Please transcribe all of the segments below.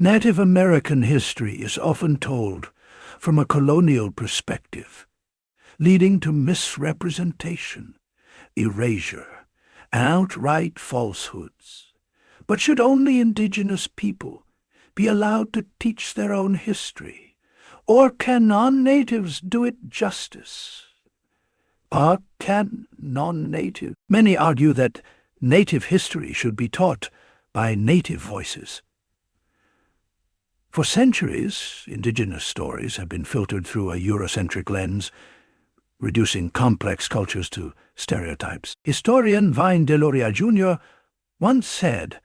Native American history is often told from a colonial perspective, leading to misrepresentation, erasure, and outright falsehoods. But should only Indigenous people be allowed to teach their own history? Or can non-natives do it justice? Or can non-native? Many argue that native history should be taught by native voices. For centuries, Indigenous stories have been filtered through a Eurocentric lens, reducing complex cultures to stereotypes. Historian Vine Deloria Jr. once said,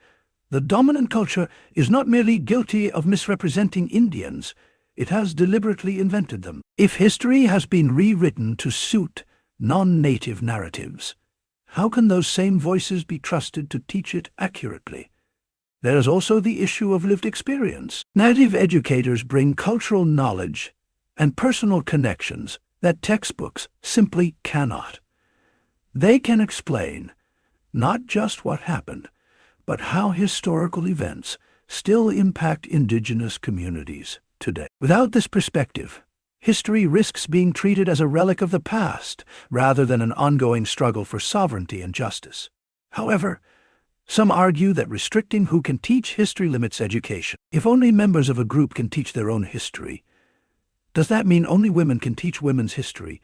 "The dominant culture is not merely guilty of misrepresenting Indians, it has deliberately invented them." If history has been rewritten to suit non-native narratives, how can those same voices be trusted to teach it accurately? There is also the issue of lived experience. Native educators bring cultural knowledge and personal connections that textbooks simply cannot. They can explain not just what happened, but how historical events still impact Indigenous communities today. Without this perspective, history risks being treated as a relic of the past rather than an ongoing struggle for sovereignty and justice. However, some argue that restricting who can teach history limits education. If only members of a group can teach their own history, does that mean only women can teach women's history,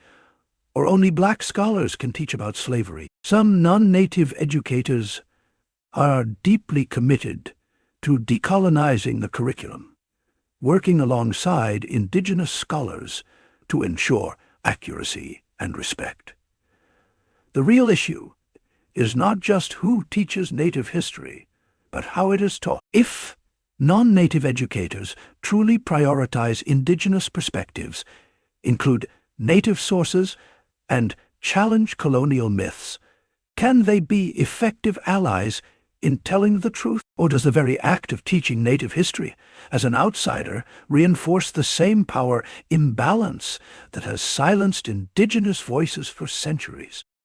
or only black scholars can teach about slavery? Some non-native educators are deeply committed to decolonizing the curriculum, working alongside Indigenous scholars to ensure accuracy and respect. The real issue is not just who teaches native history, but how it is taught. If non-native educators truly prioritize Indigenous perspectives, include native sources, and challenge colonial myths, can they be effective allies in telling the truth? Or does the very act of teaching native history as an outsider reinforce the same power imbalance that has silenced Indigenous voices for centuries?